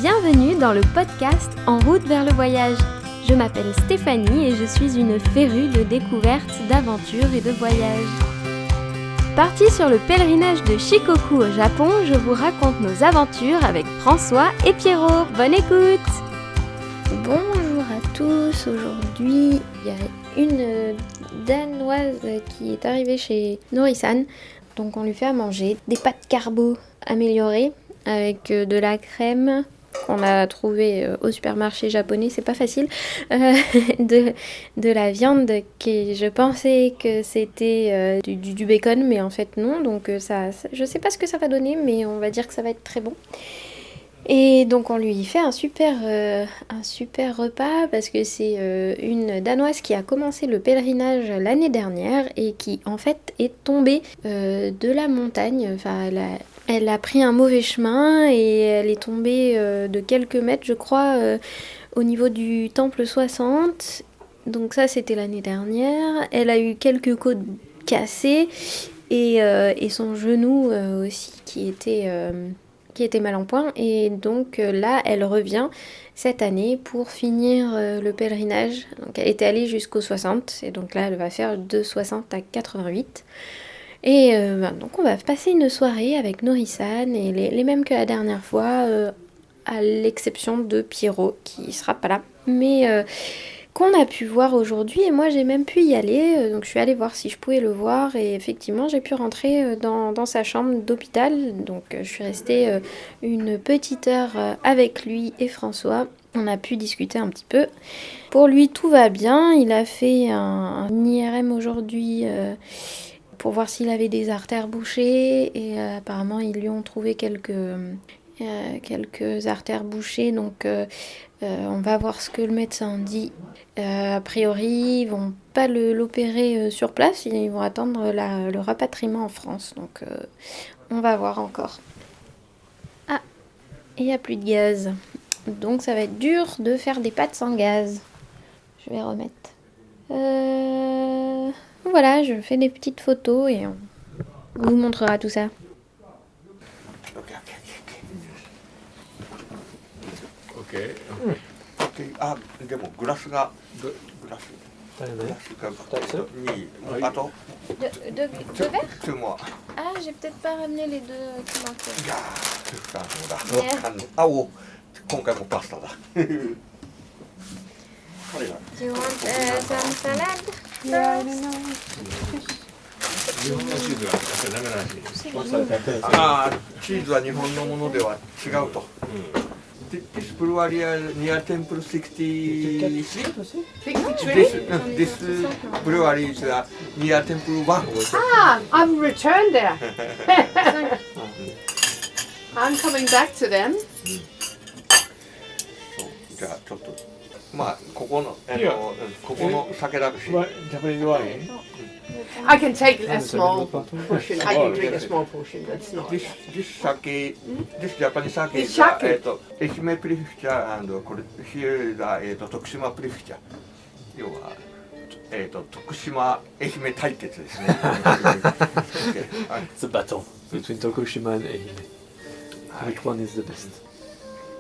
Bienvenue dans le podcast En route vers le voyage. Je m'appelle Stéphanie et je suis une férue de découvertes, d'aventures et de voyages. Partie sur le pèlerinage de Shikoku au Japon, je vous raconte nos aventures avec François et Pierrot. Bonne écoute! Bonjour à tous, aujourd'hui il y a une Danoise qui est arrivée chez Norisan, donc on lui fait à manger des pâtes carbo améliorées avec de la crème qu'on a trouvé au supermarché japonais, c'est pas facile, de la viande qui je pensais que c'était du bacon, mais en fait non, donc ça, je sais pas ce que ça va donner, mais on va dire que ça va être très bon. Et donc on lui fait un super repas parce que c'est une Danoise qui a commencé le pèlerinage l'année dernière et qui en fait est tombée de la montagne. Enfin, elle a pris un mauvais chemin et elle est tombée de quelques mètres, je crois, au niveau du temple 60. Donc ça, c'était l'année dernière. Elle a eu quelques côtes cassées et son genou aussi qui était mal en point. Et donc là, elle revient cette année pour finir le pèlerinage. Donc elle était allée jusqu'au 60 et donc là, elle va faire de 60 à 88. Et donc on va passer une soirée avec Norisan et les mêmes que la dernière fois, à l'exception de Pierrot qui sera pas là. Mais qu'on a pu voir aujourd'hui et moi j'ai même pu y aller, donc je suis allée voir si je pouvais le voir et effectivement j'ai pu rentrer dans sa chambre d'hôpital, donc je suis restée une petite heure avec lui et François. On a pu discuter un petit peu. Pour lui tout va bien, il a fait un IRM aujourd'hui pour voir s'il avait des artères bouchées et apparemment ils lui ont trouvé quelques artères bouchées, donc on va voir ce que le médecin dit. A priori, ils vont pas l'opérer sur place, ils vont attendre le rapatriement en France, donc on va voir encore. Ah, il n'y a plus de gaz, donc ça va être dur de faire des pâtes sans gaz. Je vais remettre. Voilà, je fais des petites photos et on vous montrera tout ça. OK。あ、でもグラスがグラスがにあと Deux verres? c'est moi. Ah, j'ai peut-être pas ramené les deux qui manquaient. いやー、そうだ。あ、お、今回もパスタだ。これが。 Do you want some salad? Yeah, I don't know. 日本のチーズがダメな話。あー、チーズは日本のものでは違うと。This brewery near Temple 63. This brewery is near Temple 1. Ah, I've returned there. I'm coming back to them. そうじゃあちょっとまあここのいやここの酒だし。ジャパニーズワイン I can take a small portion. I can drink a small portion. That's not. This sake, this Japanese sake is It's sake. 愛媛プリフィチャーand これ here が徳島プリフィチャー。要は徳島愛媛対決ですね。It's a battle between Tokushima and Ehime. Which one is the best?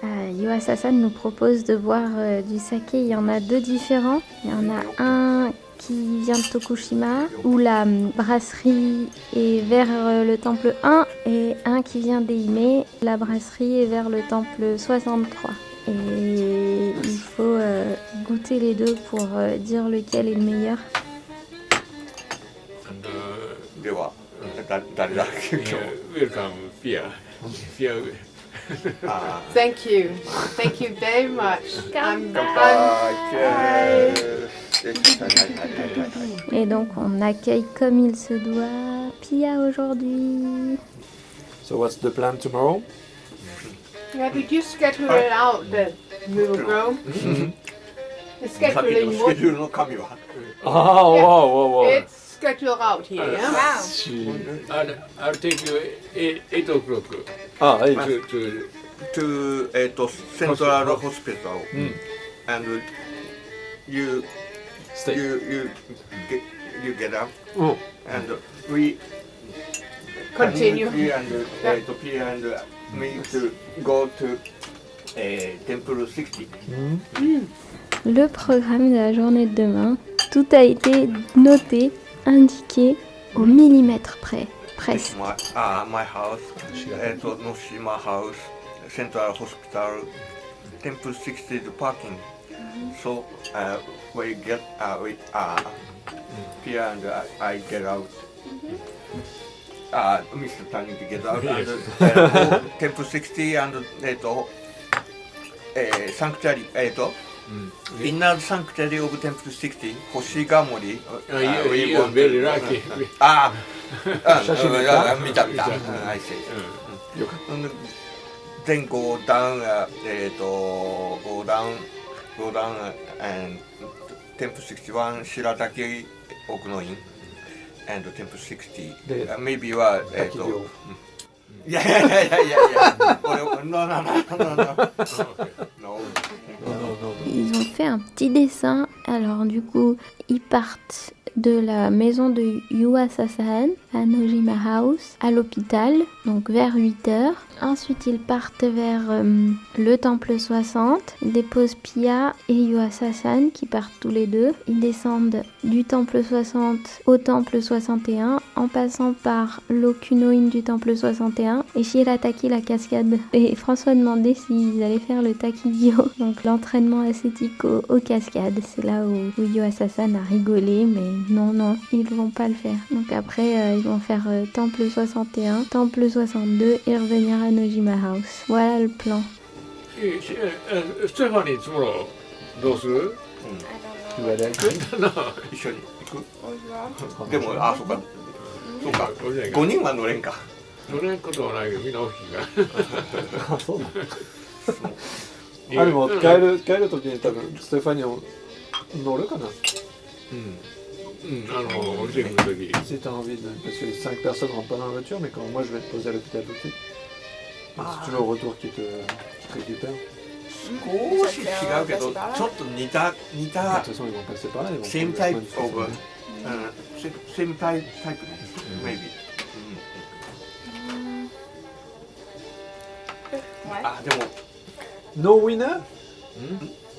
Yuasa-san nous propose de boire du saké. Il y en a deux différents. Il y en a un qui vient de Tokushima, où la brasserie est vers le temple 1, et un qui vient d'Ehime, la brasserie est vers le temple 63. Et il faut goûter les deux pour dire lequel est le meilleur. では誰だ今日。ウェルカムピアピアウェル。あ Thank you. Thank you very much. I'm ー、 Et donc on accueille comme il se doit Pia aujourd'hui. So what's the plan tomorrow? Yeah, we just schedule it out that we will go. The さっきの scheduling スケ would. ジュールの紙は。 Oh, wow, wow, wow. It's scheduled out here. Yeah? I'll take you 8 o'clock Ah, hey. to to Central Hospital and you Stay. you get up Oh. and we Continue. P and me to go to Temple 60. Le programme de la journée de demain, tout a été noté, indiqué au millimètre près, presque. My house, Noshima House, Central Hospital, Temple 60 the parking. So we get Pia and I get out. Mr. Tani to get out. And, Temple 60 and sanctuary. Inner sanctuary of Temple 60, Hoshigamori. You are very lucky. 見た。I see. Then go down, go down and Temple 61, Shirataki Okunoin, and Temple 60. Maybe Yeah. No. Ils ont fait un petit dessin. Alors du coup, ils partent de la maison de Yuasasan à Nojima House à l'hôpital, donc vers 8h. Ensuite, ils partent vers le temple 60. Ils déposent Pia et Yuasasan qui partent tous les deux. Ils descendent du temple 60 au temple 61 en passant par l'Okunoin du temple 61 et Shirataki la cascade. Et François demandait s'ils allaient faire le Takigyo, donc l'entraînement ascétique aux cascades. C'est là où Yuasasan a rigolé, mais non, ils vont pas le faire. Donc après, ils vont faire temple 61, temple 62 et revenir à Nojima House. Voilà le plan. ステファニーいつものどうする？Tu vas aller avec eux? 一緒に行く？でも、そうか。5人は乗れんか。乗れんことはないけど、みんな大きいから。あ、そうなの。あ、でも帰る時に多分ステファニーを乗るかな。降りてくる時。Si t'as envie de... Parce que les 5 personnes rentrent pas dans la voiture, mais quand moi je vais te poser à l'hôpital tout de suite. Si tu veux au retour qui te récupère. 少し違うけど、ちょっと似た De toute façon, ils vont passer par là. Ils vont same type of same type maybe. でも No winner?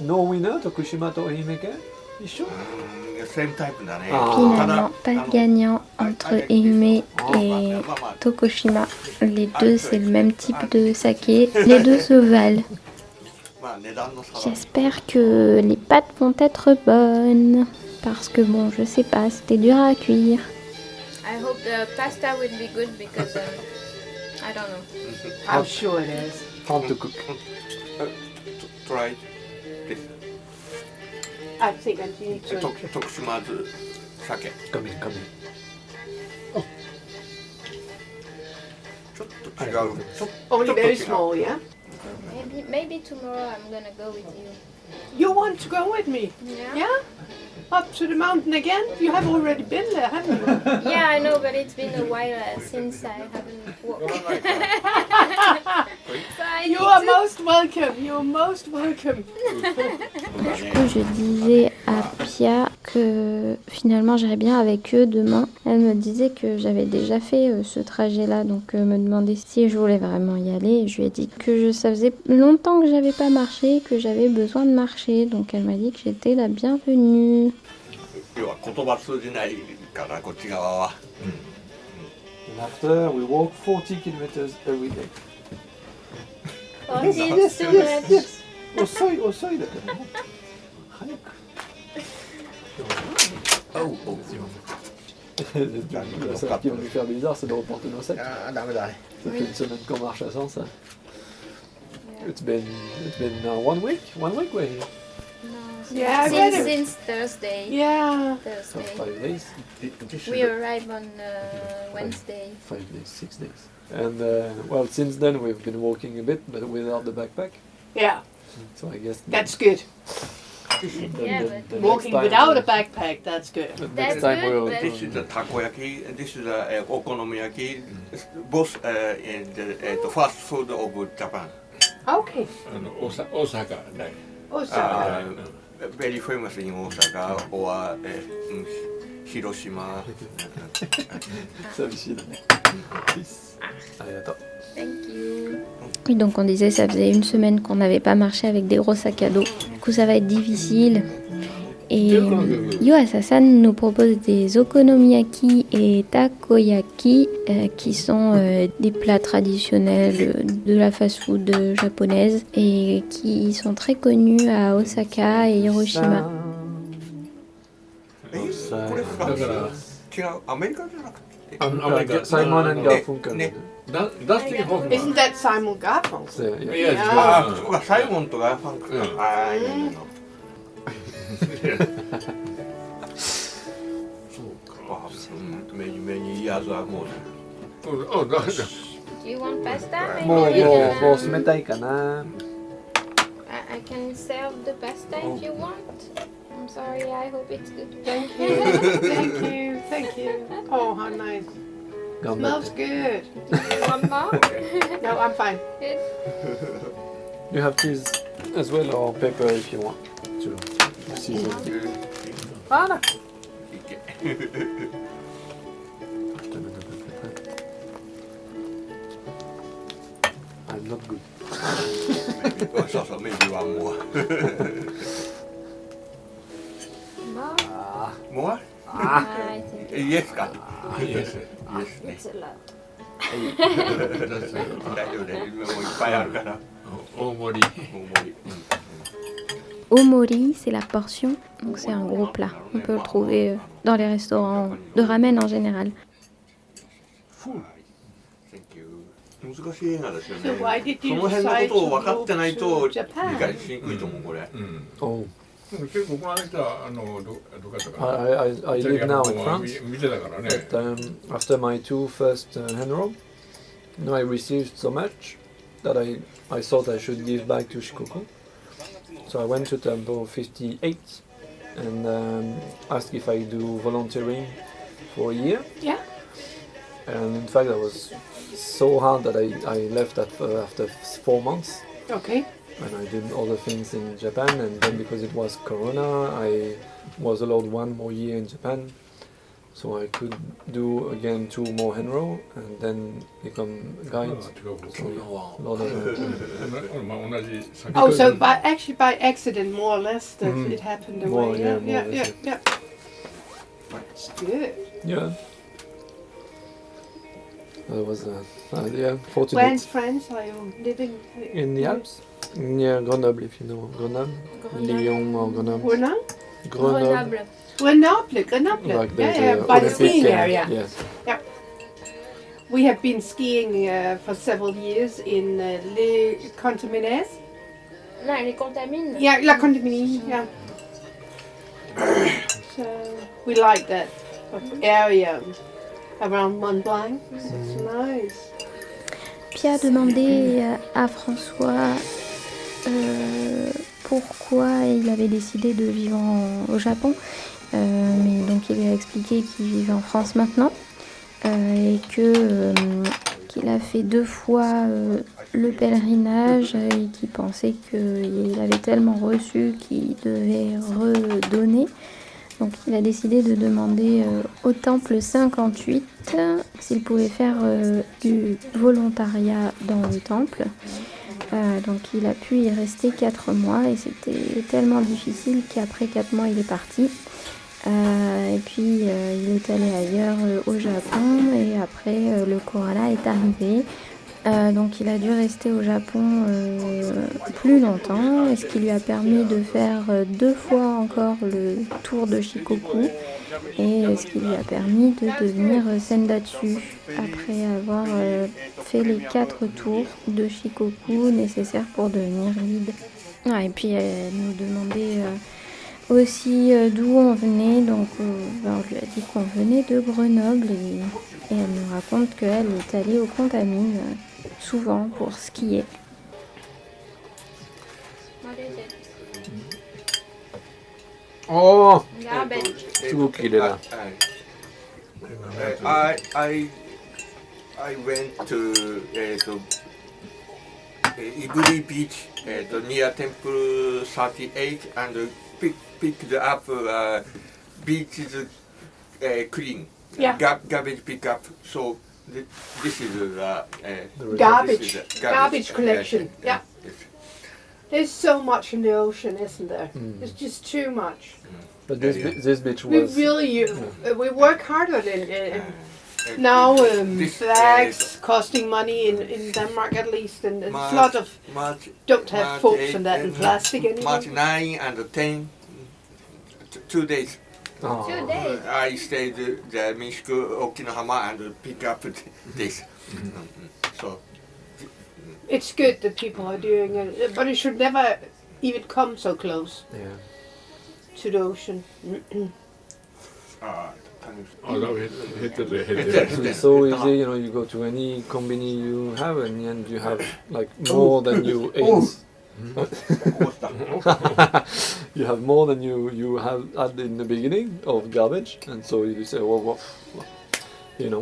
No winner, Tokushimaと愛媛県一緒? Same type だね。 Finalement, pas de gagnant entre Ehime et Tokushima. Les deux, c'est le même type de saké. Les deux se valent. J'espère que les pâtes vont être bonnes. Parce que bon, je sais pas, c'était dur à cuire. I hope the pasta will be good because I don't know. I'm sure it is. Hard to cook. Try this. I think that you need to. 徳島津鮭。Come in. ちょっと違う。 Only very small, yeah? Maybe tomorrow I'm gonna go with you. You want to go with me? Yeah? Up to the mountain again? You have already been there, haven't you? Yeah, I know, but it's been a while since I haven't walked. So I You need are to- most welcome. You are most welcome. Du coup, je disais à Pia que finalement j'irais bien avec eux demain. Elle me disait que j'avais déjà fait ce trajet-là, donc me demandait si je voulais vraiment y aller. Je lui ai dit que ça faisait longtemps que j'avais pas marché, que j'avais besoin de marcher. Donc elle m'a dit que j'étais la bienvenue. 要は言葉通じないからこっち側は。 And after, we walk 40 kilometers every day. Oh, it's too much. 遅いだけどね。早く。La seule qui va nous faire bizarre, c'est de reporter nos sacs. ダメだね。 Ça fait une semaine qu'on marche à sans ça. It's been one week we're here. Yeah, I read it. Since Thursday. Yeah. So Thursday. 5 days. We arrived on Wednesday. 5 days, 6 days. And well, since then we've been walking a bit, but without the backpack. Yeah. So I guess That's good. Yeah, the Walking next time without a backpack, that's good. the That's next time good, we'll but- This is a たこ焼き。This is a お好み焼き。Both in the fast food of Japan. Okay. 大阪ね。 Osaka. Very famous in Osaka or 広島。寂しいだね。ありがとう。 Thank you. Oui, donc on disait ça faisait une semaine qu'on n'avait pas marché avec des gros sacs à dos. Du coup, ça va être difficile. Et Yuasa-san nous propose des okonomiyaki et takoyaki qui sont des plats traditionnels de la fast-food japonaise et qui sont très connus à Osaka et Hiroshima. これフランス違うアメリカじゃなくて。サイモン&ガーフンクル。ね Dustin Hoffman. Isn't that Simon Garfunkel? そうや Yes, ああ、そうか、サイモンとガーファンクル。うんああ、いいの。Many years ago. Oh, that's Do you want pasta? Maybe もう we can, もう冷たいかな。 I can serve the pasta if you want. I'm sorry, I hope it's good. Thank you. Thank you. Thank you. Oh, how nice. 頑張っ Smells て。 good. You want more? No, I'm fine. Good. You have cheese as well or pepper if you want. To season. あら。I'm not good. そうそう、maybe one more. More? More? I think Yes か。 yes. Yes ね。 it's a lot. 大丈夫で、今もういっぱいあるから。大盛り。大盛り。 Omori, c'est la portion, donc c'est un gros plat. On peut le trouver dans les restaurants de ramen en général. Thank you. 難しい映画ですよね。 So why did そ you の辺の decide ことを to 分かってない move と to 理 Japan? 解しにくいと思う、これ。うん。 Oh, 結構この間どこだったか I な。 live now in イタリアの France. 見てたからね。 But after my two first Henro, I received so much that I thought I should give back to Shikoku. So I went to Temple 58 and asked if I do volunteering for a year. Yeah. And in fact, that was so hard that I left after 4 months. Okay. And I did other things in Japan, and then because it was Corona, I was allowed 1 more year in Japan. So I could do again 2 more Henro and then become guide. So a lot of まあ同じ先 Oh, so actually by accident, more or less, that Mhm. it happened away. More, yeah, yeah, yeah, more or yeah, less, yeah. It's good. yeah. I was yeah, fortunate. Where in France are you living? In the Alps, near Grenoble, if you know Grenoble, Lyon or Grenoble. Grenoble? Grenoble, Grenoble. like Yeah, the yeah, by the Olympic, skiing area. Yes. We have been skiing for several years in Les Contamines. Non, les contamines. Yeah, La Contamine, yeah. So we like that area around Mont Blanc. It's nice. Puis a demandé à François pourquoi il avait décidé de vivre au Japon. Mais donc il lui a expliqué qu'il vivait en France maintenant et qu'il a fait 2 fois le pèlerinage et qu'il pensait qu'il avait tellement reçu qu'il devait redonner. Donc il a décidé de demander au temple 58 s'il pouvait faire du volontariat dans le temple. Donc il a pu y rester 4 mois et c'était tellement difficile qu'après 4 mois il est parti. Et puis il est allé ailleurs au Japon et après le corona est arrivé. Donc il a dû rester au Japon plus longtemps, et ce qui lui a permis de faire 2 fois encore le tour de Shikoku, et ce qui lui a permis de devenir sendatsu après avoir fait les 4 tours de Shikoku nécessaires pour devenir guide. Ah, et puis elle nous demandait aussi d'où on venait, donc on lui a dit qu'on venait de Grenoble, et elle nous raconte qu'elle est allée aux Contamines souvent pour skier. What is it? Oh, Garbage. tout qu'il est là. I went to Iguri Beach near Temple 38 and picked up beaches clean. Yeah. Garbage pickup. So this is Garbage. this is Garbage collection. Yeah. Yes. There's so much in the ocean, isn't there? Mm. There's just too much. But this beach We was really we work hard on it. Now This, flags costing money in Denmark at least, and a March- lot of March, don't have March forks 8 and that in and plastic anymore. March 9 and 10, 2 days. oh, 2 days. I stayed there, Minshu, Okinawa, and pick up this. So, It's good that people are doing it, but it should never even come so close yeah. to the ocean. It's so easy, you go to any company you have and you have like more than you ate. You have more than you have had in the beginning of garbage, and so you say, well, Yeah.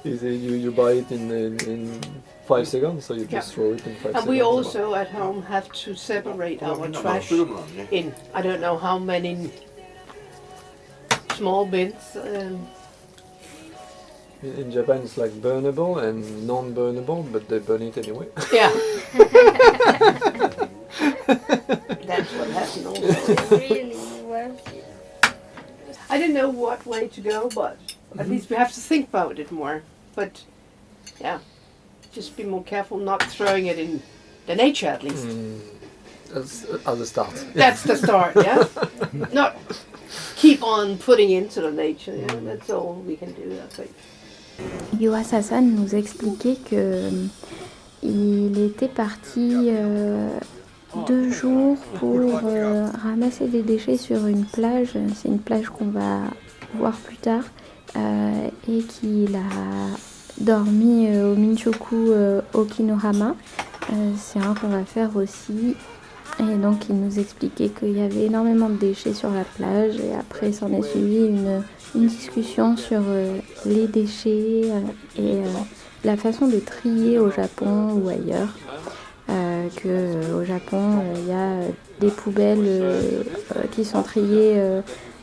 you buy it in 5 seconds, so you just throw it in 5 seconds. And we also at home have to separate our trash in I don't know how many small bins. In Japan, it's like burnable and non-burnable, but they burn it anyway. Yeah. That's what happened also. Really worth it. I don't know what way to go, but at least we have to think about it more. But yeah, just be more careful not throwing it in the nature at least. As a start. That's the start, yeah? Not keep on putting into the nature, yeah? That's all we can do, I think. Yoas Hassan nous expliquait que il était parti 2 jours pour ramasser des déchets sur une plage. C'est une plage qu'on va voir plus tard, et qu'il a dormi au Minchoku Okinohama. C'est un qu'on va faire aussi. Et donc il nous expliquait qu'il y avait énormément de déchets sur la plage, et après s'en est suivi une discussion sur les déchets et la façon de trier au Japon ou ailleurs. Qu'au Japon il y a des poubelles qui sont triées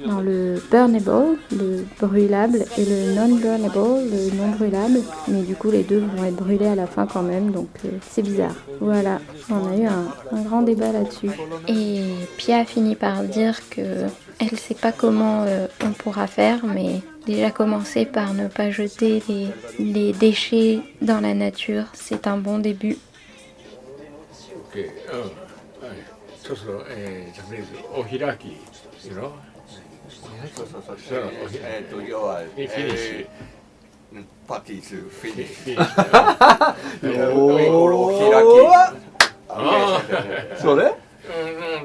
dans le burnable, le brûlable, et le non-burnable, le non brûlable, mais du coup les deux vont être brûlés à la fin quand même, donc c'est bizarre. Voilà, on a eu un grand débat là-dessus. Et Pia a fini par dire que elle sait pas comment on pourra faire, mais déjà commencer par ne pas jeter les déchets dans la nature, c'est un bon début. Okay. そうそう、Japanese お開き、you know? そう要は、パーティーズフィニッシュ。お開き。それ？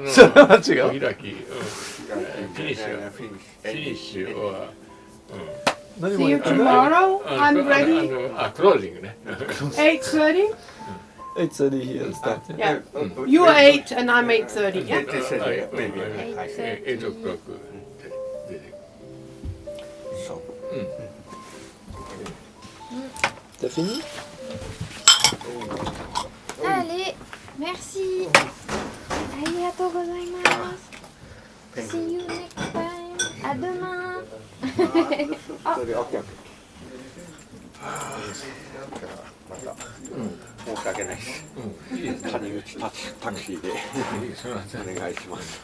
それは違う。お開き、フィニッシュ。フィニッシュは、See you tomorrow. I'm ready. closing ね。8:30? 8:30 here start. Yeah. You are 8 and I'm 8:30, yeah? 8 o'clock. T'as fini? Allez, merci. Arigatou gozaimasu. See you next time. À demain. 申し訳ないです。谷口タクシーでお願いします。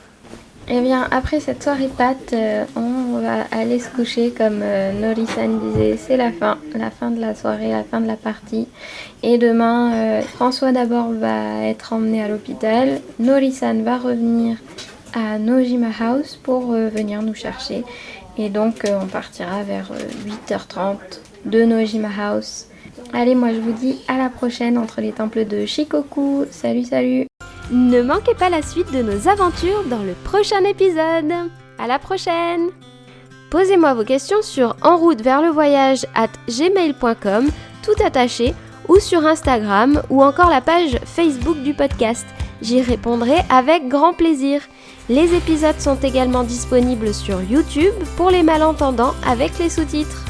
Eh bien, après cette soirée pâte, on va aller se coucher comme Nori-san disait, c'est la fin de la soirée, la fin de la partie. Et demain, François d'abord va être emmené à l'hôpital, Nori-san va revenir à Nojima House pour venir nous chercher. Et donc, on partira vers 8h30 de Nojima House. Allez, moi je vous dis à la prochaine entre les temples de Shikoku. Salut, salut! Ne manquez pas la suite de nos aventures dans le prochain épisode. À la prochaine. Posez-moi vos questions sur enroutevertlevoyage@gmail.com, tout attaché, ou sur Instagram, ou encore la page Facebook du podcast. J'y répondrai avec grand plaisir. Les épisodes sont également disponibles sur YouTube pour les malentendants avec les sous-titres.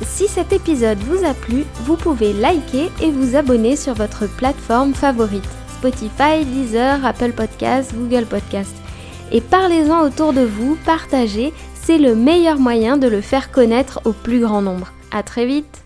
Si cet épisode vous a plu, vous pouvez liker et vous abonner sur votre plateforme favorite. Spotify, Deezer, Apple Podcasts, Google Podcasts. Et parlez-en autour de vous, partagez, c'est le meilleur moyen de le faire connaître au plus grand nombre. À très vite!